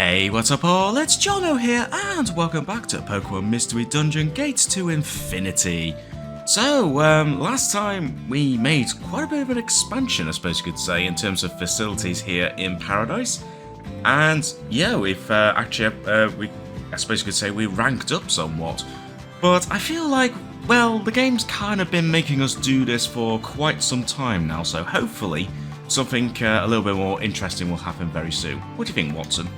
Hey, what's up all? It's Jono here, and welcome back to Pokemon Mystery Dungeon Gates to Infinity. So, last time we made quite a bit of an expansion, I suppose you could say, in terms of facilities here in Paradise. And yeah, we've I suppose you could say we ranked up somewhat. But I feel like, well, the game's kind of been making us do this for quite some time now, so hopefully something a little bit more interesting will happen very soon. What do you think, Watson?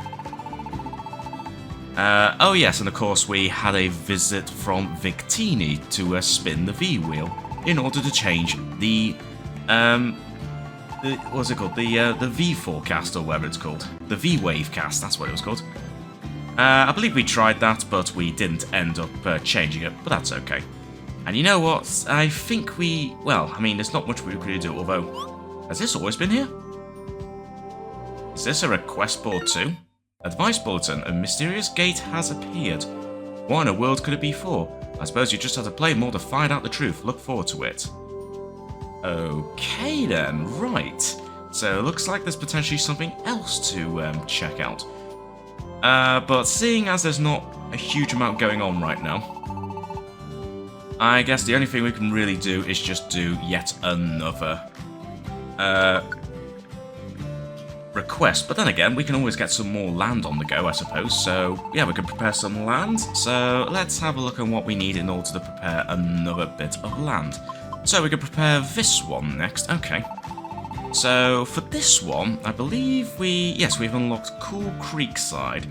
Oh yes, and of course we had a visit from Victini to spin the V-wheel in order to change the what's it called? The V-forecast, or whatever it's called. The V-wave cast, that's what it was called. I believe we tried that, but we didn't end up changing it, but that's okay. And you know what? I think well, I mean, there's not much we could really do, although... Has this always been here? Is this a request board too? Advice bulletin, a mysterious gate has appeared. What in the world could it be for? I suppose you just have to play more to find out the truth. Look forward to it. Okay then, right. So it looks like there's potentially something else to check out. But seeing as there's not a huge amount going on right now, I guess the only thing we can really do is just do yet another request. But then again, we can always get some more land on the go, I suppose. So yeah, we can prepare some land. So let's have a look at what we need in order to prepare another bit of land. So we can prepare this one next. Okay. So for this one, I believe we've unlocked Cool Creekside.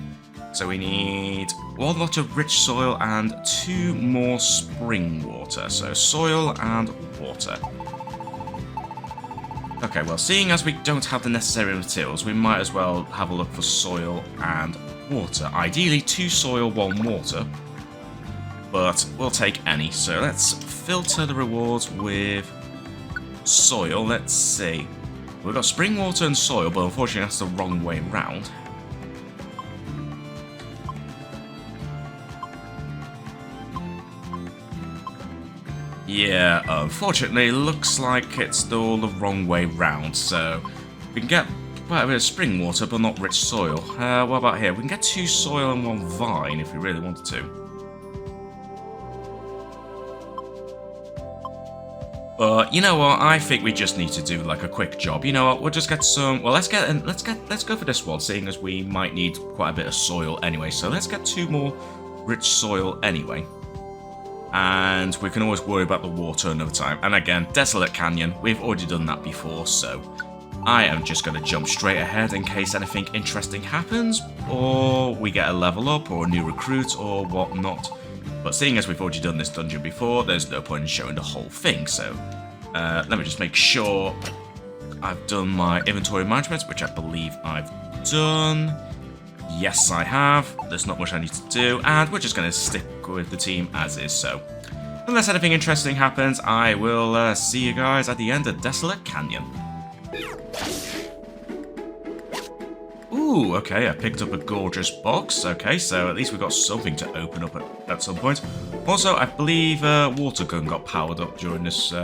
So we need 1 lot of rich soil and 2 more spring water. So soil and water. Okay, well, seeing as we don't have the necessary materials, we might as well have a look for soil and water. Ideally, 2 soil, 1 water. But we'll take any. So let's filter the rewards with soil. Let's see. We've got spring water and soil, but unfortunately that's the wrong way round. Yeah, unfortunately, looks like it's all the wrong way round, so we can get quite a bit of spring water, but not rich soil. What about here? We can get 2 soil and 1 vine if we really wanted to. But you know what? I think we just need to do like a quick job. You know what? We'll just get some. Well, let's go for this one, seeing as we might need quite a bit of soil anyway. So let's get 2 more rich soil anyway. And we can always worry about the water another time. And again, Desolate Canyon, we've already done that before, so I am just going to jump straight ahead in case anything interesting happens, or we get a level up, or a new recruit, or whatnot. But seeing as we've already done this dungeon before, there's no point in showing the whole thing, so let me just make sure I've done my inventory management, which I believe I've done. Yes, I have. There's not much I need to do, and we're just going to stick with the team as is, so unless anything interesting happens, I will see you guys at the end of Desolate Canyon. Ooh, okay, I picked up a gorgeous box. Okay, so at least we've got something to open up at some point. Also, I believe Water Gun got powered up during this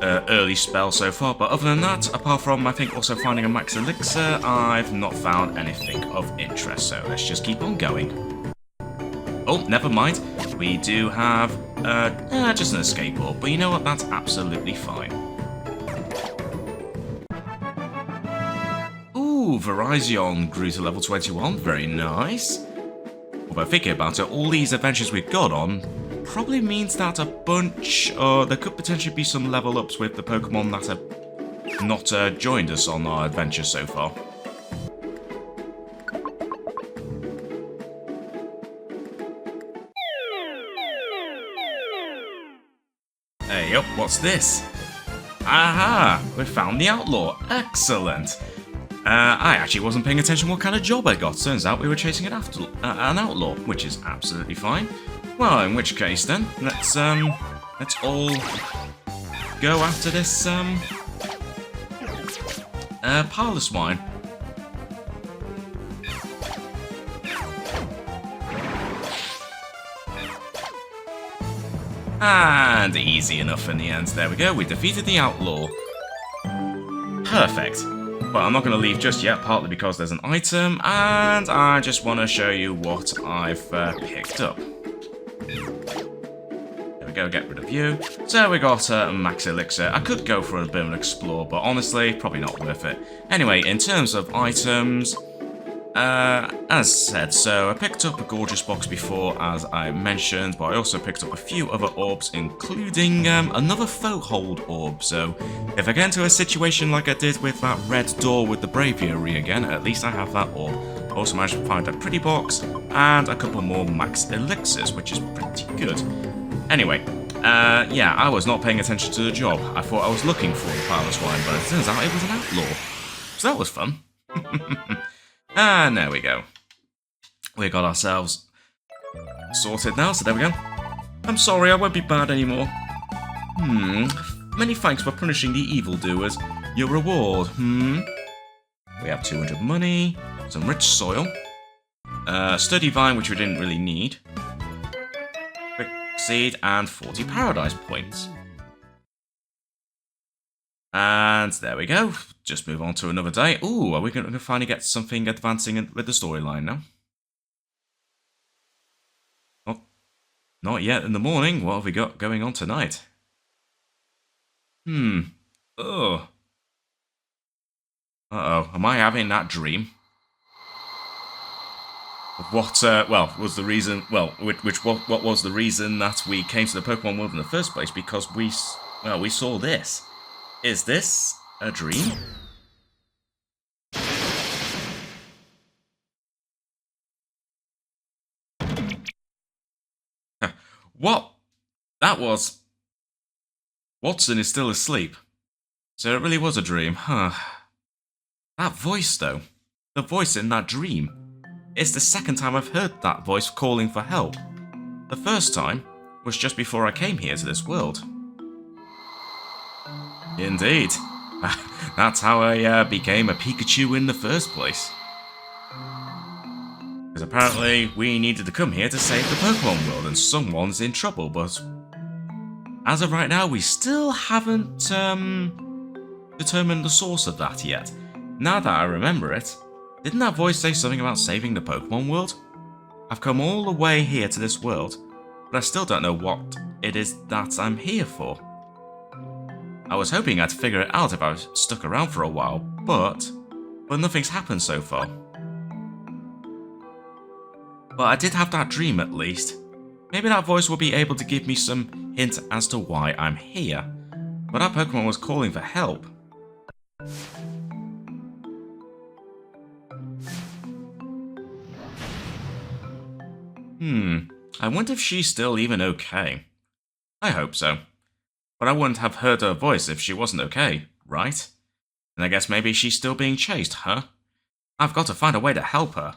early spell so far, but other than that, apart from I think also finding a max elixir, I've not found anything of interest, so let's just keep on going. Oh, never mind, we do have just an escape orb, but you know what, that's absolutely fine. Ooh, Virizion grew to level 21, very nice. Although thinking about it, all these adventures we've got on probably means that a bunch, there could potentially be some level ups with the Pokemon that have not joined us on our adventure so far. Hey up, what's this? Aha, we found the outlaw, excellent. I actually wasn't paying attention what kind of job I got. Turns out we were chasing an outlaw, which is absolutely fine. Well, in which case then, let's all go after this pile of swine. And easy enough in the end. There we go, we defeated the outlaw. Perfect. But I'm not going to leave just yet, partly because there's an item, and I just want to show you what I've picked up. There we go, get rid of you. So we got max elixir. I could go for a bit of an explore, but honestly, probably not worth it. Anyway, in terms of items, as said, so I picked up a gorgeous box before, as I mentioned, but I also picked up a few other orbs, including another foothold orb. So if I get into a situation like I did with that red door with the braviary again, at least I have that orb. Also managed to find a pretty box and a couple more max elixirs, which is pretty good. Anyway, yeah, I was not paying attention to the job. I thought I was looking for the powerless wine, but it turns out it was an outlaw. So that was fun. And there we go. We got ourselves sorted now, so there we go. I'm sorry, I won't be bad anymore. Many thanks for punishing the evildoers. Your reward, We have 200 money, some rich soil, sturdy vine, which we didn't really need, quick seed, and 40 paradise points. And there we go. Just move on to another day. Ooh, are we going to finally get something advancing with the storyline now? Oh, not yet in the morning. What have we got going on tonight? Oh. Uh-oh. Am I having that dream? What, well, was the reason... What was the reason that we came to the Pokemon world in the first place? Because we saw this. Is this a dream? What? That was... Watson is still asleep. So it really was a dream, huh? That voice, though. The voice in that dream. It's the second time I've heard that voice calling for help. The first time was just before I came here to this world. Indeed. That's how I became a Pikachu in the first place. Because apparently we needed to come here to save the Pokemon world and someone's in trouble, but as of right now we still haven't determined the source of that yet. Now that I remember it, didn't that voice say something about saving the Pokemon world? I've come all the way here to this world, but I still don't know what it is that I'm here for. I was hoping I'd figure it out if I was stuck around for a while, but nothing's happened so far. But I did have that dream at least. Maybe that voice will be able to give me some hint as to why I'm here. But that Pokemon was calling for help. I wonder if she's still even okay. I hope so. But I wouldn't have heard her voice if she wasn't okay, right? And I guess maybe she's still being chased, huh? I've got to find a way to help her.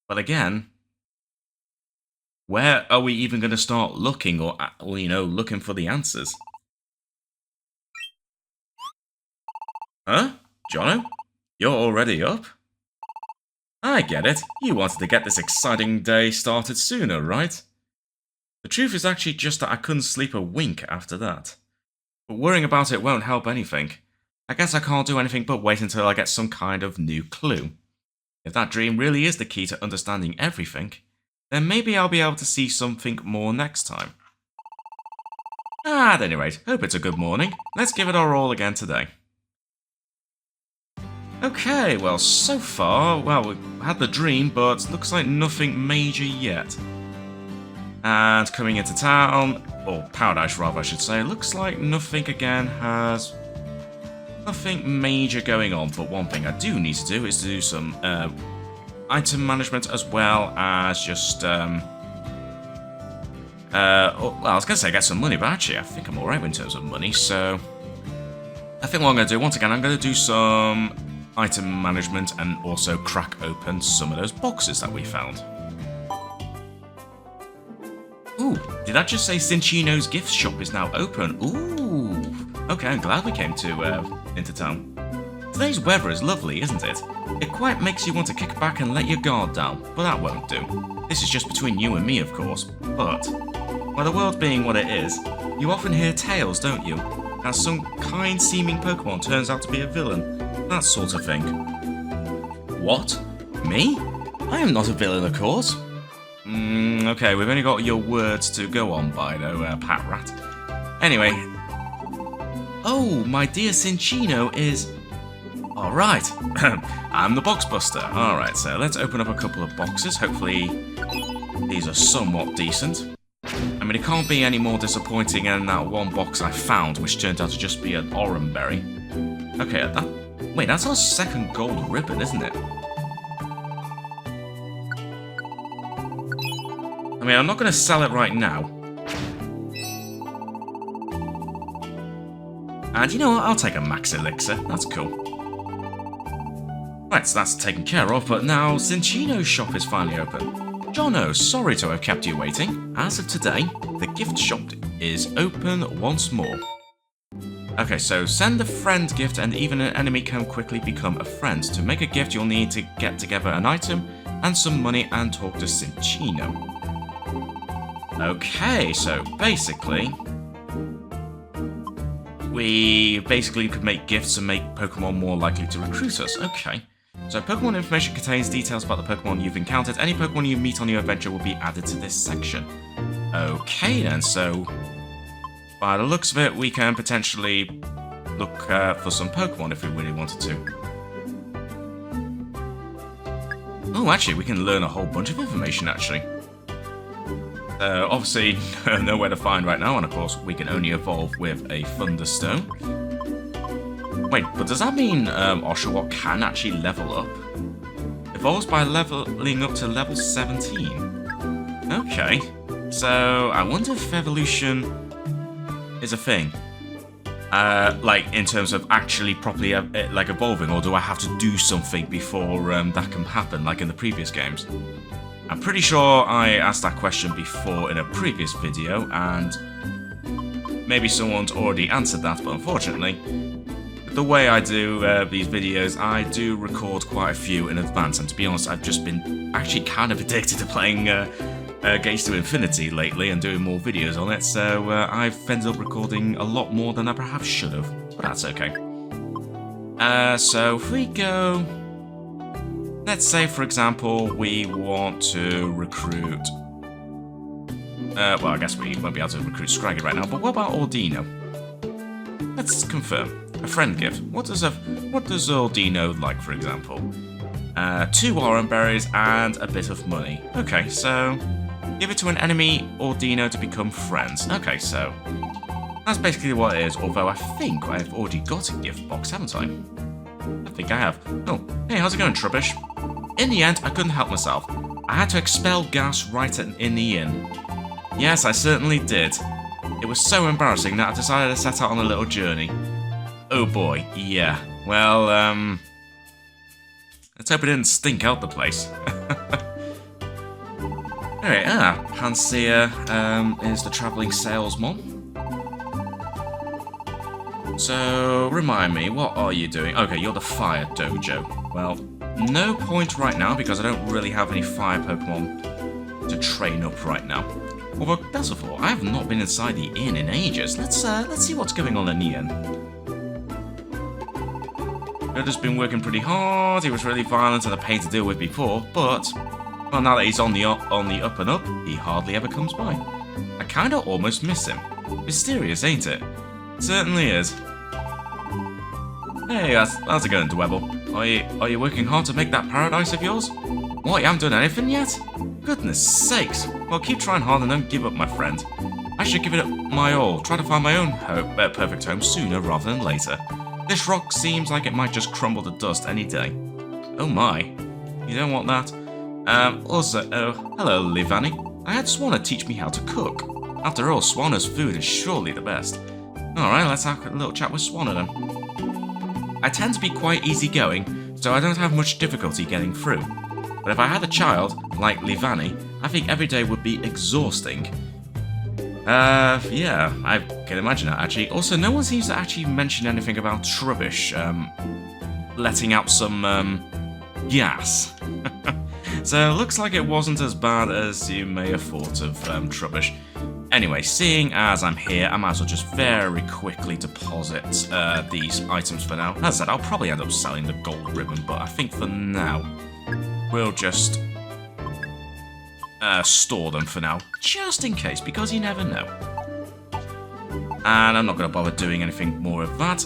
But again, where are we even going to start looking or looking for the answers? Huh? Jono? You're already up? I get it. You wanted to get this exciting day started sooner, right? The truth is actually just that I couldn't sleep a wink after that. But worrying about it won't help anything. I guess I can't do anything but wait until I get some kind of new clue. If that dream really is the key to understanding everything, then maybe I'll be able to see something more next time. At any rate, hope it's a good morning. Let's give it our all again today. Okay, well, so far, we've had the dream, but looks like nothing major yet. And coming into town, or paradise rather I should say, looks like nothing again has... nothing major going on, but one thing I do need to do is to do some item management as well as just, well, I was going to say get some money, but actually I think I'm alright in terms of money, so... I think what I'm going to do, once again, I'm going to do some item management and also crack open some of those boxes that we found. Ooh, did that just say Cinchino's gift shop is now open? Ooh, okay, I'm glad we came into town. Today's weather is lovely, isn't it? It quite makes you want to kick back and let your guard down, but that won't do. This is just between you and me, of course, but... well, the world being what it is, you often hear tales, don't you? How some kind-seeming Pokemon turns out to be a villain. that sort of thing. What? Me? I am not a villain, of course. Okay, we've only got your words to go on by, though, Pat Rat. Anyway. Oh, my dear Cinchino is... Alright, I'm the box buster. Alright, so let's open up a couple of boxes. Hopefully these are somewhat decent. I mean, it can't be any more disappointing than that one box I found, which turned out to just be an orange berry. Okay, wait, that's our second gold ribbon, isn't it? I mean, I'm not going to sell it right now. And you know what? I'll take a max elixir. That's cool. Right, so that's taken care of, but now Cinchino's shop is finally open. Jono, sorry to have kept you waiting. As of today, the gift shop is open once more. Okay, so send a friend gift and even an enemy can quickly become a friend. To make a gift, you'll need to get together an item and some money and talk to Cinchino. Okay, so basically... we basically could make gifts and make Pokemon more likely to recruit us. Okay. So Pokemon information contains details about the Pokemon you've encountered. Any Pokemon you meet on your adventure will be added to this section. Okay then, so by the looks of it, we can potentially look for some Pokemon if we really wanted to. Oh, actually, we can learn a whole bunch of information, actually. Obviously, nowhere to find right now, and of course, we can only evolve with a Thunderstone. Wait, but does that mean Oshawott can actually level up? Evolves by leveling up to level 17. Okay, so I wonder if evolution is a thing. Like, in terms of actually properly like evolving, or do I have to do something before that can happen, like in the previous games? I'm pretty sure I asked that question before in a previous video, and maybe someone's already answered that, but unfortunately, the way I do these videos, I do record quite a few in advance, and to be honest, I've just been actually kind of addicted to playing Gates to Infinity lately and doing more videos on it, so I've ended up recording a lot more than I perhaps should have, but that's okay. So if we go... let's say, for example, we want to recruit... well, I guess we won't be able to recruit Scraggy right now, but what about Ordino? Let's confirm. A friend gift. What does Ordino like, for example? 2 orange berries and a bit of money. Okay, so... give it to an enemy Ordino to become friends. Okay, so... that's basically what it is, although I think I've already got a gift box, haven't I? I think I have. Oh, hey, how's it going, Trubbish? In the end, I couldn't help myself. I had to expel gas right in the inn. Yes, I certainly did. It was so embarrassing that I decided to set out on a little journey. Oh boy, yeah. Well, let's hope it didn't stink out the place. Alright, Pansear is the travelling salesman. So, remind me, what are you doing? Okay, you're the fire dojo. Well, no point right now because I don't really have any fire Pokemon to train up right now. Although, that's of all, I have not been inside the inn in ages. Let's see what's going on in the inn. Yoda's been working pretty hard. He was really violent and a pain to deal with before, but well, now that he's on the up and up, he hardly ever comes by. I kinda almost miss him. Mysterious, ain't it? Certainly is. Hey, how's it going, Dwebble? Are you working hard to make that paradise of yours? What, you haven't done anything yet? Goodness sakes. Well, keep trying hard and don't give up, my friend. I should give it my all. Try to find my own perfect home sooner rather than later. This rock seems like it might just crumble to dust any day. Oh my. You don't want that? Hello, Livani. I had Swanna teach me how to cook. After all, Swanna's food is surely the best. Alright, let's have a little chat with Swanna then. I tend to be quite easygoing, so I don't have much difficulty getting through. But if I had a child, like Livani, I think every day would be exhausting. Yeah, I can imagine that, actually. Also, no one seems to actually mention anything about Trubbish, letting out some, gas. So, it looks like it wasn't as bad as you may have thought of, Trubbish. Anyway, seeing as I'm here, I might as well just very quickly deposit these items for now. As I said, I'll probably end up selling the gold ribbon, but I think for now, we'll just store them for now, just in case, because you never know. And I'm not going to bother doing anything more of that.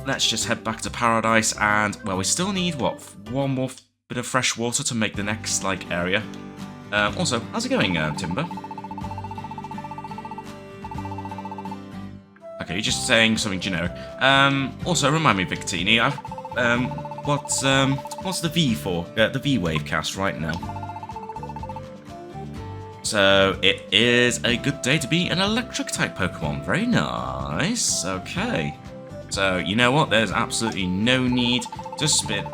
Let's just head back to Paradise, and, well, we still need, what, one more bit of fresh water to make the next, like, area. Also, how's it going, Timber? Okay, you're just saying something generic. Also, remind me, Victini, what's the V for? The V wave cast right now. So, it is a good day to be an electric-type Pokemon. Very nice. Okay. So, you know what? There's absolutely no need to spin.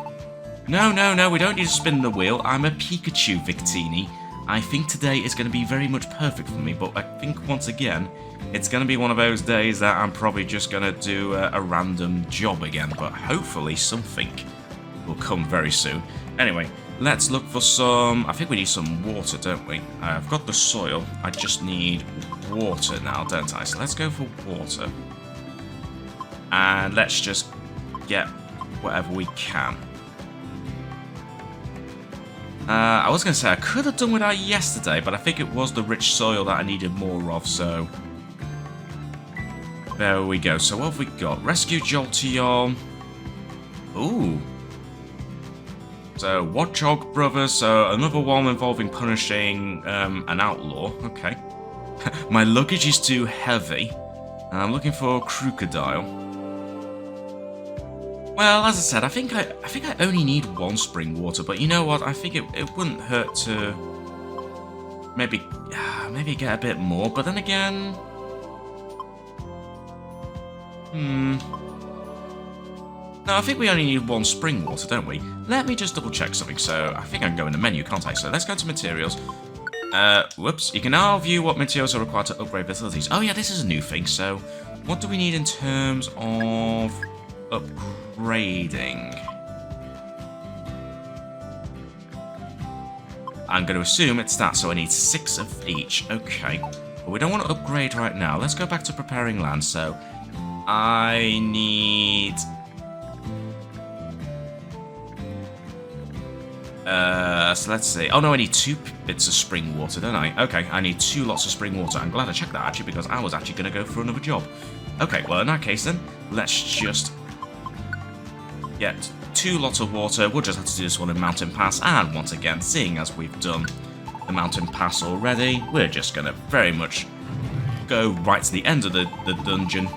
No, we don't need to spin the wheel. I'm a Pikachu, Victini. I think today is going to be very much perfect for me, but I think, once again, it's going to be one of those days that I'm probably just going to do a random job again, but hopefully something will come very soon. Anyway, let's look for some... I think we need some water, don't we? I've got the soil. I just need water now, don't I? So let's go for water. And let's just get whatever we can. I was going to say I could have done without yesterday, but I think it was the rich soil that I needed more of, so... There we go. So what have we got? Rescue Jolteon. Ooh. So, Watchog Brothers, so another one involving punishing an outlaw. Okay. My luggage is too heavy. I'm looking for Crocodile. Well, as I said, I think I only need one spring water, but you know what? I think it wouldn't hurt to maybe get a bit more, but then again... No, I think we only need one spring water, don't we? Let me just double check something. So, I think I can go in the menu, can't I? So, let's go to materials. Whoops. You can now view what materials are required to upgrade facilities. Oh, yeah, this is a new thing. So, what do we need in terms of upgrading? I'm going to assume it's that, so I need 6 of each. Okay. But we don't want to upgrade right now. Let's go back to preparing land. So, I need... so let's see. Oh no, I need 2 bits of spring water, don't I? Okay, I need 2 lots of spring water. I'm glad I checked that, actually, because I was actually going to go for another job. Okay, well, in that case, then, let's just get 2 lots of water. We'll just have to do this one in Mountain Pass. And once again, seeing as we've done the Mountain Pass already, we're just going to very much go right to the end of the dungeon.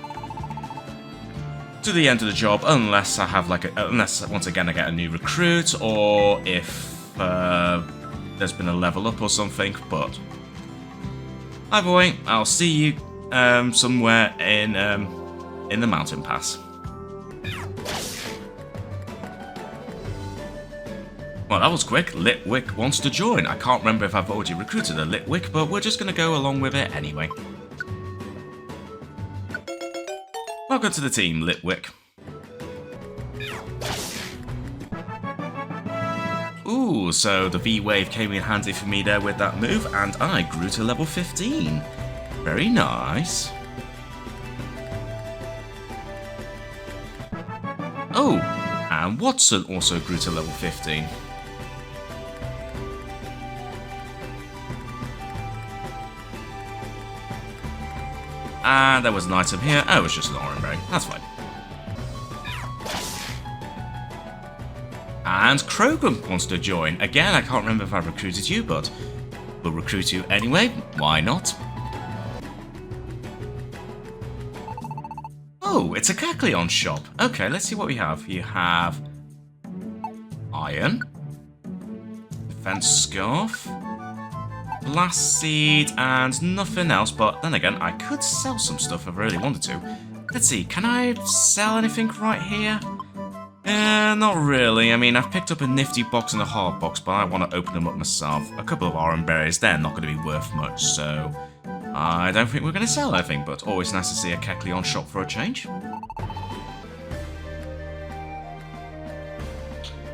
To the end of the job, unless I have unless once again I get a new recruit, or if there's been a level up or something. But either way, I'll see you somewhere in the Mountain Pass. Well, that was quick. Litwick wants to join. I can't remember if I've already recruited a Litwick, but we're just going to go along with it anyway. Welcome to the team, Litwick. Ooh, so the V-Wave came in handy for me there with that move, and I grew to level 15. Very nice. Oh, and Watson also grew to level 15. And there was an item here. Oh, it was just an orange berry. That's fine. And Krogan wants to join. Again, I can't remember if I recruited you, but we'll recruit you anyway. Why not? Oh, it's a Kecleon shop. Okay, let's see what we have. You have iron, defense scarf, blast seed, and nothing else, but then again, I could sell some stuff if I really wanted to. Let's see, can I sell anything right here? Not really. I mean, I've picked up a nifty box and a hard box, but I want to open them up myself. A couple of orange berries, they're not going to be worth much, so I don't think we're going to sell anything, but always nice to see a Kecleon shop for a change.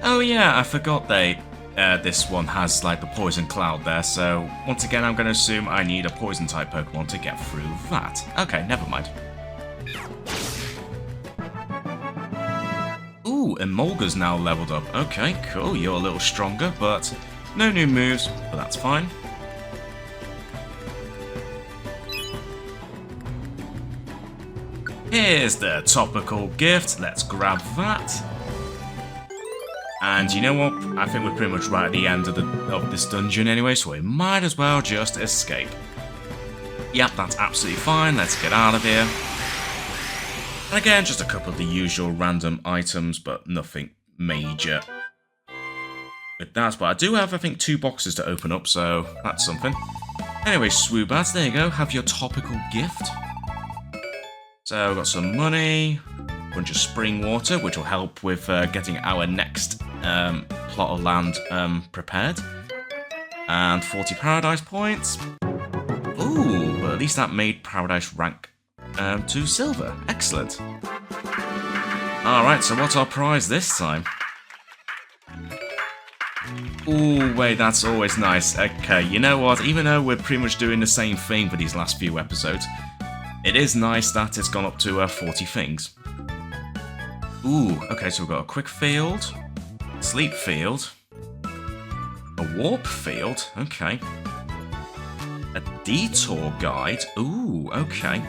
Oh yeah, I forgot they this one has like the poison cloud there, so once again I'm going to assume I need a poison type Pokemon to get through that. Okay, never mind. Ooh, Emolga's now leveled up. Okay, cool, you're a little stronger, but no new moves, but that's fine. Here's the topical gift, let's grab that. And you know what? I think we're pretty much right at the end of this dungeon anyway, so we might as well just escape. Yep, that's absolutely fine. Let's get out of here. And again, just a couple of the usual random items, but nothing major with that. But I do have, I think, 2 boxes to open up, so that's something. Anyway, Swoobats, there you go. Have your topical gift. So, we've got some money, a bunch of spring water, which will help with getting our next plot of land prepared. And 40 paradise points. Ooh, but at least that made paradise rank to silver. Excellent. Alright, so what's our prize this time? Ooh, wait, that's always nice. Okay, you know what? Even though we're pretty much doing the same thing for these last few episodes, it is nice that it's gone up to 40 things. Ooh, okay, so we've got a quick field, sleep field, a warp field, okay. A detour guide, ooh, okay.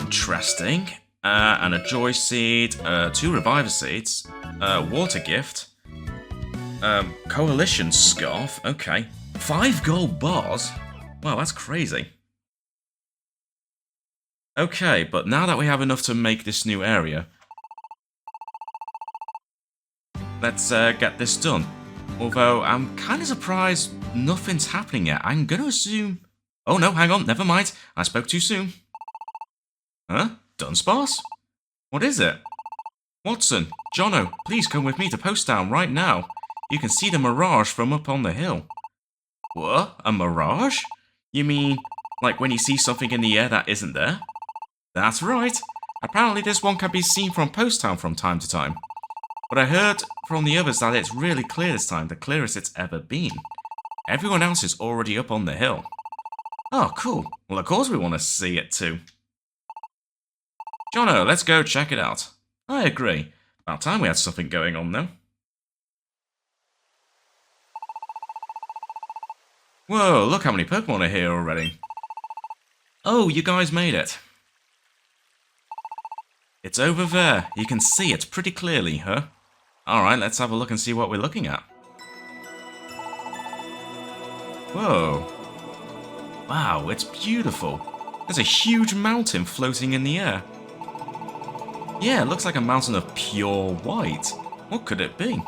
Interesting. And a joy seed, 2 reviver seeds, water gift, coalition scarf, okay. 5 gold bars? Wow, that's crazy. Okay, but now that we have enough to make this new area, let's get this done. Although, I'm kind of surprised nothing's happening yet. I'm going to assume... Oh no, hang on, never mind. I spoke too soon. Huh? Dunsparce? What is it? Watson, Jono, please come with me to Post Town right now. You can see the mirage from up on the hill. What? A mirage? You mean, like when you see something in the air that isn't there? That's right. Apparently this one can be seen from Post Town from time to time. But I heard from the others that it's really clear this time, the clearest it's ever been. Everyone else is already up on the hill. Oh, cool. Well, of course we want to see it too. Jono, let's go check it out. I agree. About time we had something going on though. Whoa, look how many Pokemon are here already. Oh, you guys made it. It's over there. You can see it pretty clearly, huh? Alright, let's have a look and see what we're looking at. Whoa. Wow, it's beautiful. There's a huge mountain floating in the air. Yeah, it looks like a mountain of pure white. What could it be?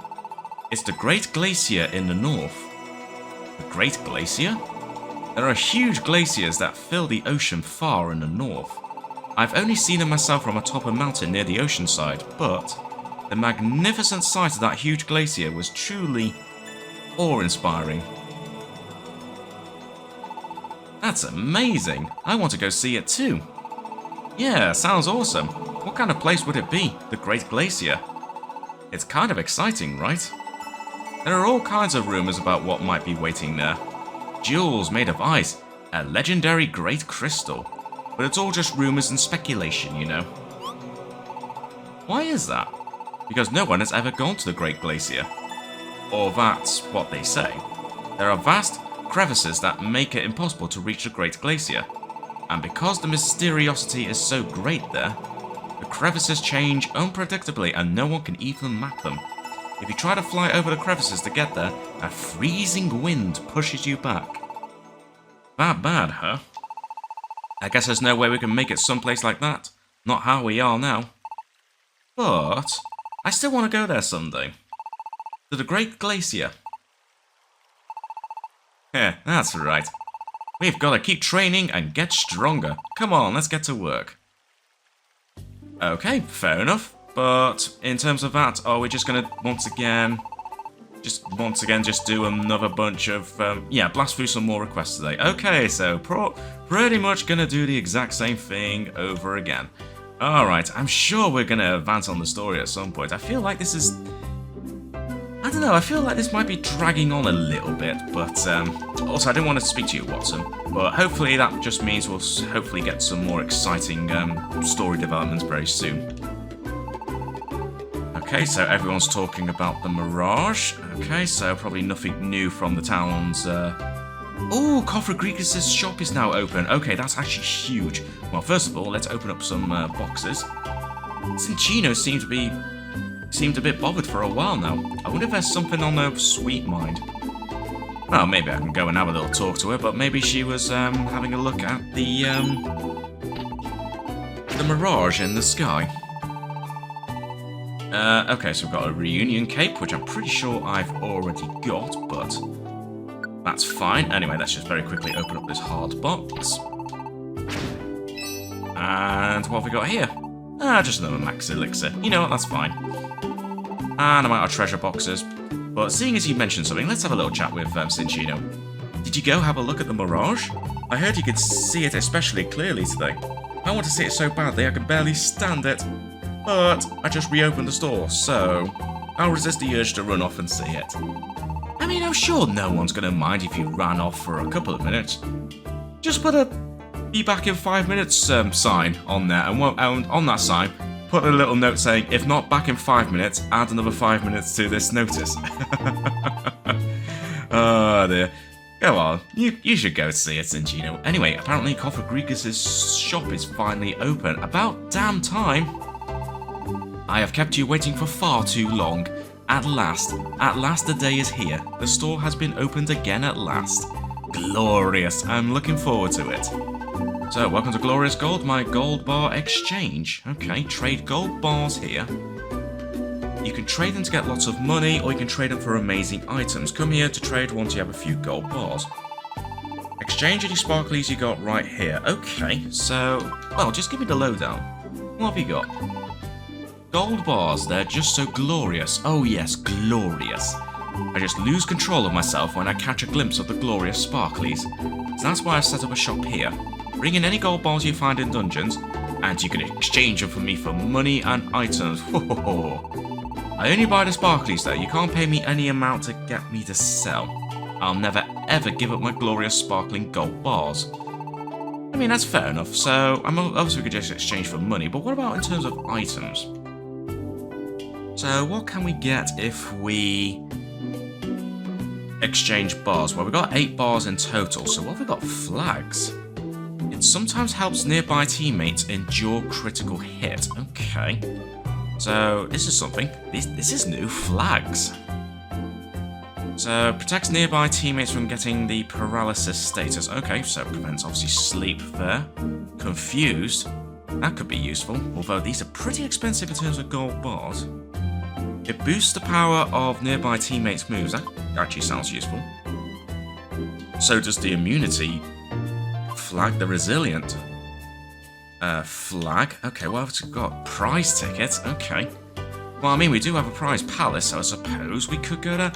It's the Great Glacier in the north. The Great Glacier? There are huge glaciers that fill the ocean far in the north. I've only seen them myself from atop a mountain near the ocean side, but the magnificent sight of that huge glacier was truly awe-inspiring. That's amazing! I want to go see it too. Yeah, sounds awesome. What kind of place would it be, the Great Glacier? It's kind of exciting, right? There are all kinds of rumors about what might be waiting there. Jewels made of ice, a legendary great crystal. But it's all just rumors and speculation, you know. Why is that? Because no one has ever gone to the Great Glacier. Or that's what they say. There are vast crevices that make it impossible to reach the Great Glacier. And because the mysteriosity is so great there, the crevices change unpredictably and no one can even map them. If you try to fly over the crevices to get there, a freezing wind pushes you back. That bad, huh? I guess there's no way we can make it someplace like that. Not how we are now. But I still want to go there someday. To the Great Glacier. Yeah, that's right. We've got to keep training and get stronger. Come on, let's get to work. Okay, fair enough. But in terms of that, are we just going to once again just do another bunch of, blast through some more requests today. Okay, so pretty much going to do the exact same thing over again. Alright, I'm sure we're going to advance on the story at some point. I feel like this is I don't know, I feel like this might be dragging on a little bit, but also I didn't want to speak to you, Watson, but hopefully that just means we'll hopefully get some more exciting story developments very soon. Okay, so everyone's talking about the Mirage. Okay, so probably nothing new from the town's... Oh, Cofragrigus' shop is now open. Okay, that's actually huge. Well, first of all, let's open up some boxes. Cinchino seemed a bit bothered for a while now. I wonder if there's something on her sweet mind. Well, maybe I can go and have a little talk to her, but maybe she was having a look at the mirage in the sky. Okay, so we've got a reunion cape, which I'm pretty sure I've already got, but that's fine. Anyway, let's just very quickly open up this hard box. And what have we got here? Just another max elixir. You know what, that's fine. And I'm out of treasure boxes. But seeing as you mentioned something, let's have a little chat with Cinchino. Did you go have a look at the Mirage? I heard you could see it especially clearly today. I want to see it so badly I can barely stand it. But I just reopened the store, so I'll resist the urge to run off and see it. I mean, I'm sure no one's going to mind if you ran off for a couple of minutes. Just put a "be back in 5 minutes" sign on there, and on that sign, put a little note saying, "If not back in 5 minutes, add another 5 minutes to this notice." Oh dear. Go on, you should go see it, Cinchino. Anyway, apparently Cofragrigus' shop is finally open. About damn time. I have kept you waiting for far too long. At last the day is here. The store has been opened again at last. Glorious, I'm looking forward to it. So, welcome to Glorious Gold, my gold bar exchange. Okay, trade gold bars here. You can trade them to get lots of money, or you can trade them for amazing items. Come here to trade once you have a few gold bars. Exchange any sparklies you got right here. Okay, so, well, just give me the lowdown. What have you got? Gold bars, they're just so glorious. Oh yes, glorious. I just lose control of myself when I catch a glimpse of the glorious sparklies. So that's why I've set up a shop here. Bring in any gold bars you find in dungeons, and you can exchange them for me for money and items. I only buy the sparklies though, you can't pay me any amount to get me to sell. I'll never ever give up my glorious sparkling gold bars. I mean, that's fair enough, so obviously we could just exchange for money, but what about in terms of items? So what can we get if we exchange bars? Well, we've got 8 bars in total, so what have we got? Flags. It sometimes helps nearby teammates endure critical hit. Okay. So this is something. This is new. Flags. So protects nearby teammates from getting the paralysis status. Okay, so prevents obviously sleep there. Confused. That could be useful, although these are pretty expensive in terms of gold bars. It boosts the power of nearby teammates' moves. That actually sounds useful. So does the immunity. Flag the resilient. Flag. Okay, well, we've got prize tickets. Okay. Well, I mean, we do have a prize palace, so I suppose we could go to...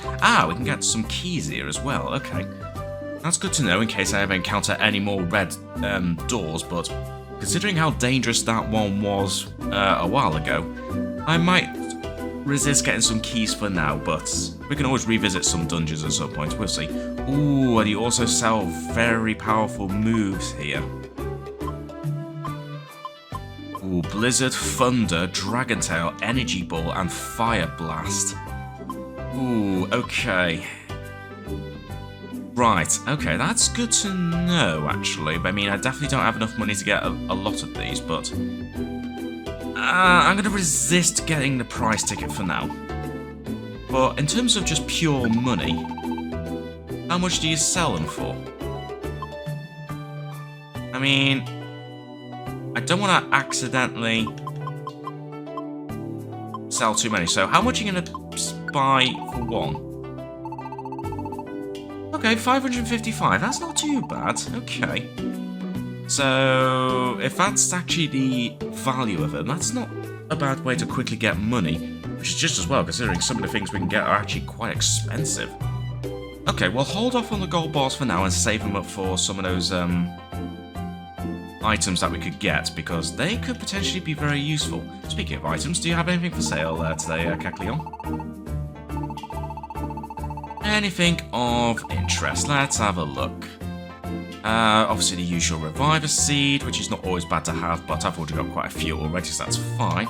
we can get some keys here as well. Okay. That's good to know in case I ever encounter any more red doors, but considering how dangerous that one was a while ago, I might resist getting some keys for now, but we can always revisit some dungeons at some point, we'll see. Ooh, and you also sell very powerful moves here. Ooh, Blizzard, Thunder, Dragon Tail, Energy Ball, and Fire Blast. Ooh, okay. Right, okay, that's good to know, actually. I mean, I definitely don't have enough money to get a lot of these, but... I'm going to resist getting the prize ticket for now. But in terms of just pure money, how much do you sell them for? I mean, I don't want to accidentally sell too many. So how much are you going to buy for one? Okay, 555. That's not too bad. Okay. So, if that's actually the value of it, that's not a bad way to quickly get money, which is just as well, considering some of the things we can get are actually quite expensive. Okay, we'll hold off on the gold bars for now and save them up for some of those items that we could get, because they could potentially be very useful. Speaking of items, do you have anything for sale today, Kecleon? anything of interest? Let's have a look. Obviously the usual Reviver Seed, which is not always bad to have, but I've already got quite a few already, so that's fine.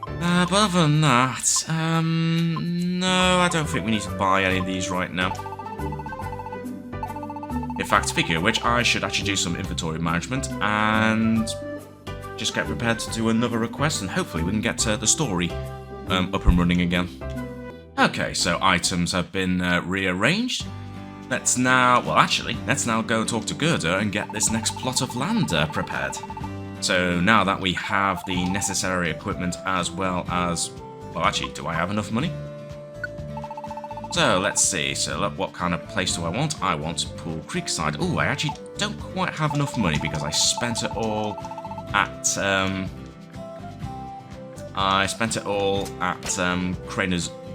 But other than that, no, I don't think we need to buy any of these right now. In fact, speaking of which, I should actually do some inventory management and just get prepared to do another request, and hopefully we can get the story up and running again. Okay, so items have been rearranged. Let's now go and talk to Gerda and get this next plot of land prepared. So now that we have the necessary equipment as well as... Well, actually, do I have enough money? So, let's see. So, look, what kind of place do I want? I want Pool Creekside. Oh, I actually don't quite have enough money because I spent it all at...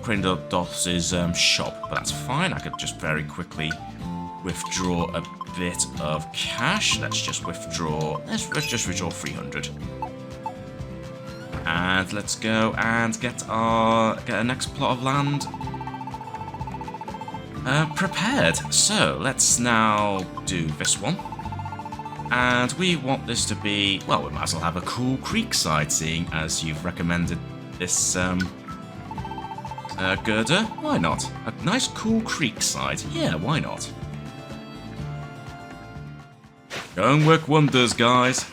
Crandos's shop, but that's fine. I could just very quickly withdraw a bit of cash. Let's just withdraw. Let's just withdraw 300, and let's go and get our next plot of land prepared. So let's now do this one, and we want this to be, well, we might as well have a cool creekside, seeing as you've recommended this. Gerda, why not? A nice cool creekside. Yeah, why not? Go and work wonders, guys.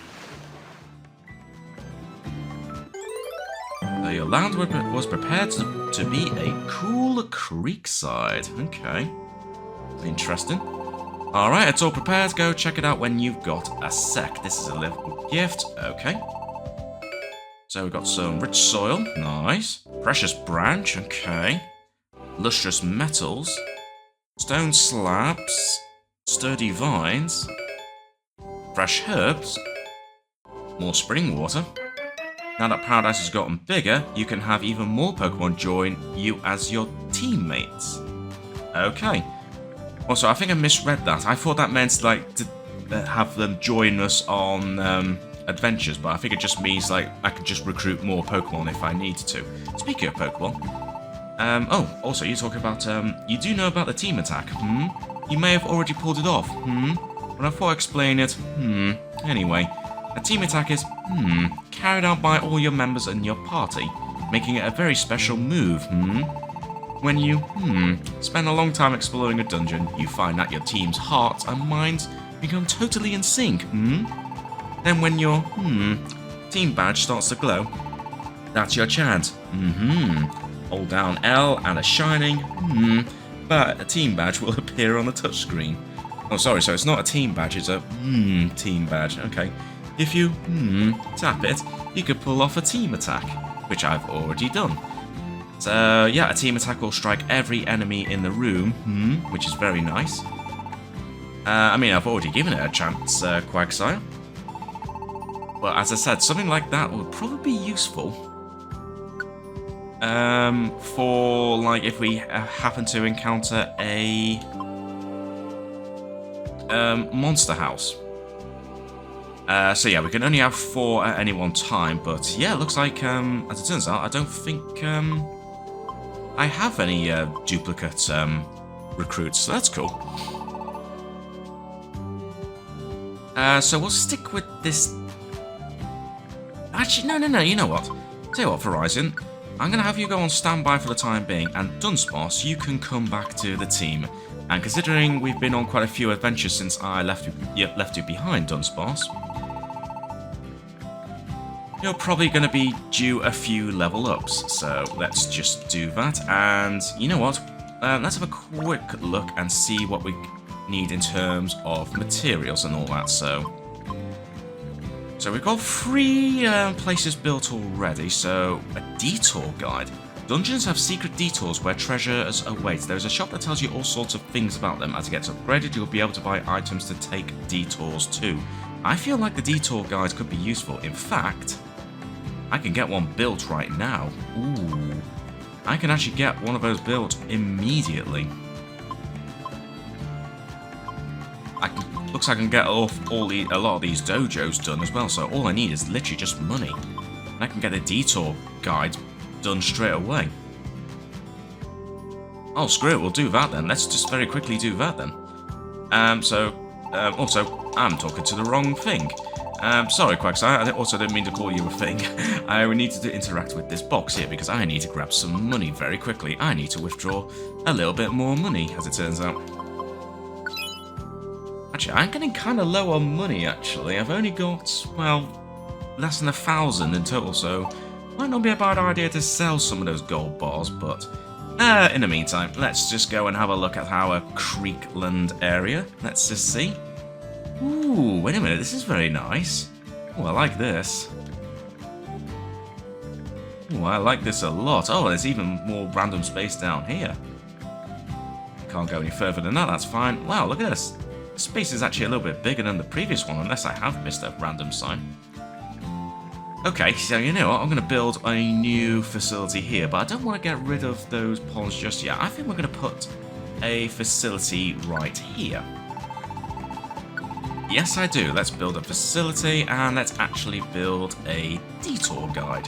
So your land was prepared to be a cool creekside. Okay. Interesting. Alright, it's all prepared. Go check it out when you've got a sec. This is a livable gift. Okay. So we've got some rich soil. Nice. Precious branch. Okay. Lustrous metals. Stone slabs. Sturdy vines. Fresh herbs. More spring water. Now that Paradise has gotten bigger, you can have even more Pokemon join you as your teammates. Okay. Also, I think I misread that. I thought that meant, like, to have them join us on adventures, but I think it just means, like, I can just recruit more Pokemon if I need to. Speaking of Pokemon, oh, also, you talk about, you do know about the team attack, You may have already pulled it off, But I thought I'd explain it, Anyway, a team attack is, carried out by all your members in your party, making it a very special move, When you, spend a long time exploring a dungeon, you find that your team's hearts and minds become totally in sync, Then when your, team badge starts to glow, that's your chance, Hold down L and a shining, but a team badge will appear on the touchscreen. Oh, sorry, so it's not a team badge, it's a, team badge, okay. If you, tap it, you could pull off a team attack, which I've already done. So, yeah, a team attack will strike every enemy in the room, which is very nice. I mean, I've already given it a chance, Quagsire. But as I said, something like that would probably be useful. For, like, if we happen to encounter a monster house. So yeah, we can only have 4 at any one time, but yeah, it looks like, as it turns out, I don't think I have any duplicate recruits, so that's cool. So we'll stick with this. Actually, no, you know what? Tell you what, Verizon, I'm going to have you go on standby for the time being, and Dunsparce, you can come back to the team. And considering we've been on quite a few adventures since I left you behind, Dunsparce, you're probably going to be due a few level ups, so let's just do that. And you know what? Let's have a quick look and see what we need in terms of materials and all that. So we've got 3 places built already. So a detour guide. Dungeons have secret detours where treasures await. There's a shop that tells you all sorts of things about them. As it gets upgraded, you'll be able to buy items to take detours too. I feel like the detour guides could be useful. In fact, I can get one built right now. Ooh. I can actually get one of those built immediately. Looks like I can get off a lot of these dojos done as well, so all I need is literally just money. And I can get a detour guide done straight away. Oh, screw it, we'll do that then. Let's just very quickly do that then. Also, I'm talking to the wrong thing. Sorry, Quacks, I also didn't mean to call you a thing. I needed to interact with this box here because I need to grab some money very quickly. I need to withdraw a little bit more money, as it turns out. Actually, I'm getting kind of low on money, actually. I've only got, well, less than 1,000 in total, so might not be a bad idea to sell some of those gold bars, but in the meantime, let's just go and have a look at our Creekland area. Let's just see. Ooh, wait a minute, this is very nice. Oh, I like this. Oh, I like this a lot. Oh, there's even more random space down here. Can't go any further than that, that's fine. Wow, look at this. This space is actually a little bit bigger than the previous one, unless I have missed a random sign. Okay, so you know what, I'm going to build a new facility here, but I don't want to get rid of those ponds just yet. I think we're going to put a facility right here. Yes, I do. Let's build a facility, and let's actually build a detour guide.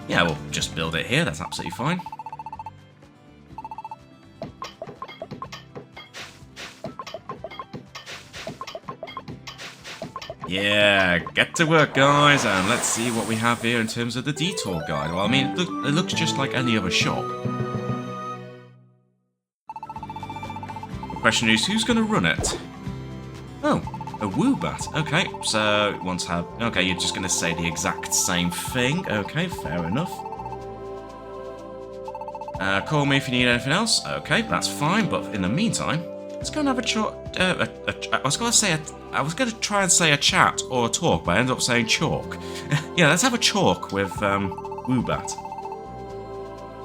Yeah, we'll just build it here, that's absolutely fine. Yeah, get to work, guys, and let's see what we have here in terms of the detour guide. Well, I mean, it looks just like any other shop. The question is, who's going to run it? Oh, a Woobat. Okay, so once have. Okay, you're just going to say the exact same thing. Okay, fair enough. Call me if you need anything else. Okay, that's fine. But in the meantime, let's go and have a chat. I was going to try and say a chat or a talk, but I ended up saying chalk. Yeah, let's have a chalk with Woobat.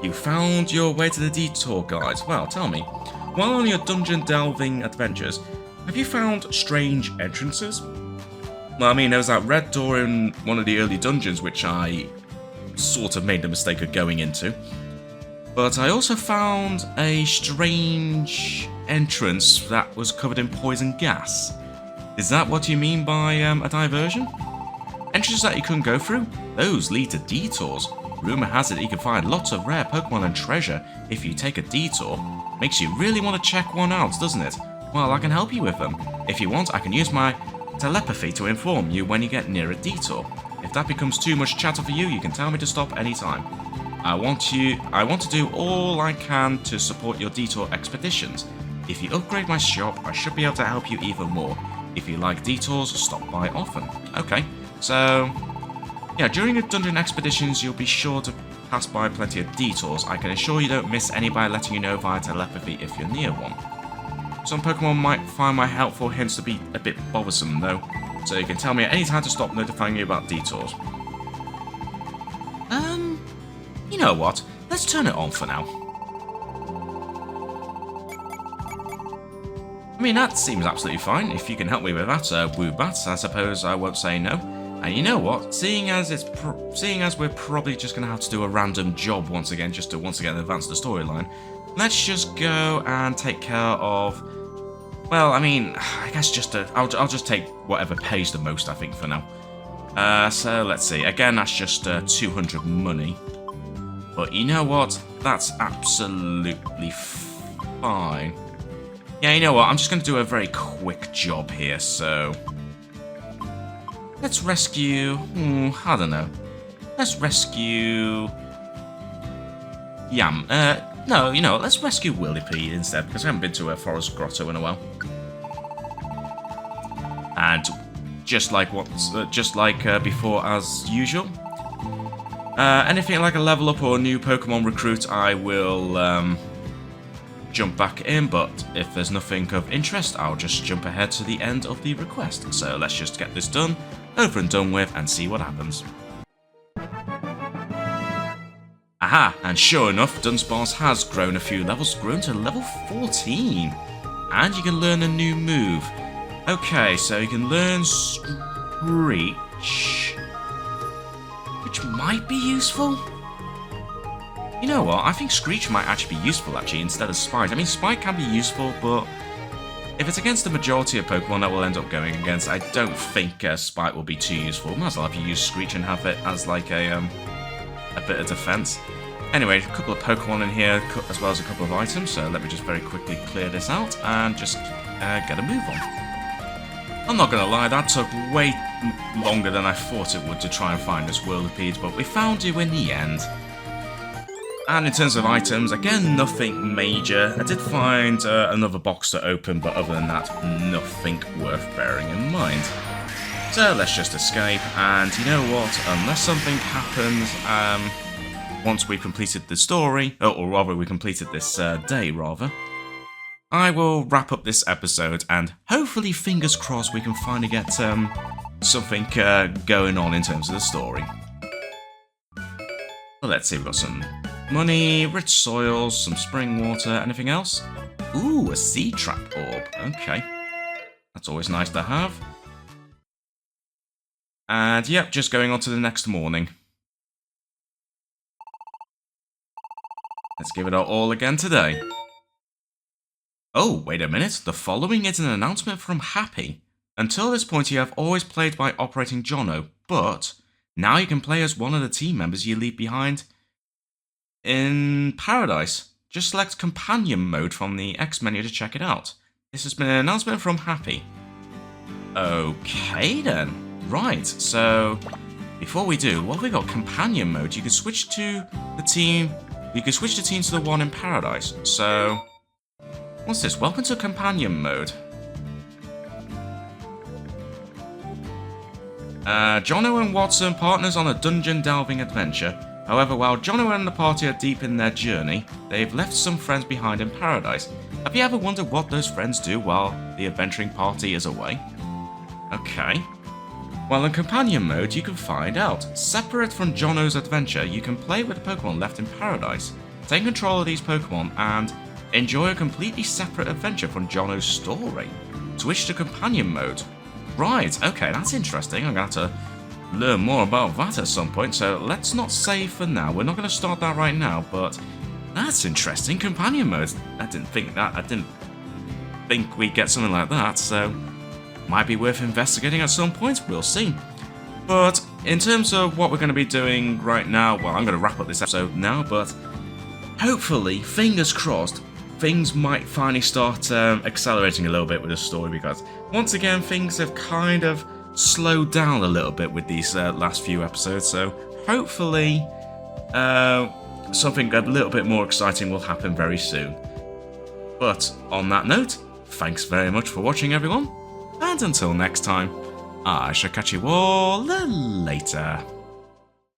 You found your way to the detour guide. Well, tell me, while on your dungeon delving adventures, have you found strange entrances? Well, I mean, there was that red door in one of the early dungeons, which I sort of made the mistake of going into. But I also found a strange entrance that was covered in poison gas. Is that what you mean by a diversion? Entrances that you couldn't go through? Those lead to detours. Rumour has it that you can find lots of rare Pokemon and treasure if you take a detour. Makes you really want to check one out, doesn't it? Well, I can help you with them. If you want, I can use my telepathy to inform you when you get near a detour. If that becomes too much chatter for you, you can tell me to stop anytime. I want to do all I can to support your detour expeditions. If you upgrade my shop, I should be able to help you even more. If you like detours, stop by often. Okay, so yeah, during your dungeon expeditions, you'll be sure to pass by plenty of detours. I can assure you don't miss any by letting you know via telepathy if you're near one. Some Pokemon might find my helpful hints to be a bit bothersome though, so you can tell me at any time to stop notifying you about detours. You know what? Let's turn it on for now. I mean, that seems absolutely fine. If you can help me with that, Woobat, I suppose I won't say no. And you know what? Seeing as we're probably just going to have to do a random job once again, just to once again advance the storyline, let's just go and take care of. Well, I mean, I guess I'll just take whatever pays the most, I think, for now. So let's see. Again, that's just 200 money. But you know what? That's absolutely fine. Yeah, you know what? I'm just going to do a very quick job here, so let's rescue. I don't know. Let's rescue. Yam. No, you know, let's rescue Willipede instead, because I haven't been to a forest grotto in a while. And just like before, as usual. Anything like a level up or a new Pokemon recruit, I will jump back in, but if there's nothing of interest, I'll just jump ahead to the end of the request. So let's just get this done, over and done with, and see what happens. Aha, and sure enough, Dunsparce has grown a few levels, grown to level 14. And you can learn a new move. Okay, so you can learn Screech, which might be useful. You know what, I think Screech might actually be useful instead of Spite. I mean, Spite can be useful, but if it's against the majority of Pokemon that we'll end up going against, I don't think Spite will be too useful. Might as well have you use Screech and have it as like a bit of defense. Anyway, a couple of Pokemon in here, as well as a couple of items, so let me just very quickly clear this out and just get a move on. I'm not going to lie, that took way longer than I thought it would to try and find this Whirlipede, but we found you in the end. And in terms of items, again, nothing major. I did find another box to open, but other than that, nothing worth bearing in mind. So let's just escape, and you know what, unless something happens once we've completed the story, or rather we completed this day, rather, I will wrap up this episode, and hopefully, fingers crossed, we can finally get something going on in terms of the story. Well, let's see, we've got some money, rich soils, some spring water, anything else? Ooh, a sea trap orb, okay. That's always nice to have. And yep, just going on to the next morning. Let's give it our all again today. Oh, wait a minute. The following is an announcement from Happy. Until this point, you have always played by operating Jono, but now you can play as one of the team members you leave behind in Paradise. Just select Companion Mode from the X menu to check it out. This has been an announcement from Happy. Okay then. Right, so before we do, what have we got? Companion Mode. You can switch to the team. You can switch the team to the one in Paradise. So, what's this? Welcome to Companion Mode. Jono and Watson partners on a dungeon delving adventure. However, while Jono and the party are deep in their journey, they've left some friends behind in Paradise. Have you ever wondered what those friends do while the adventuring party is away? Okay. Well, in Companion Mode, you can find out. Separate from Jono's adventure, you can play with the Pokemon left in Paradise, take control of these Pokemon, and enjoy a completely separate adventure from Jono's story. Switch to Companion Mode. Right, okay, that's interesting. I'm going to have to learn more about that at some point, so let's not save for now. We're not going to start that right now, but that's interesting. Companion Mode. I didn't think we'd get something like that, so might be worth investigating at some point, we'll see. But in terms of what we're going to be doing right now, well, I'm going to wrap up this episode now, but hopefully, fingers crossed, things might finally start accelerating a little bit with the story, because once again, things have kind of slowed down a little bit with these last few episodes, so hopefully something a little bit more exciting will happen very soon. But on that note, thanks very much for watching, everyone. And until next time, I shall catch you all later.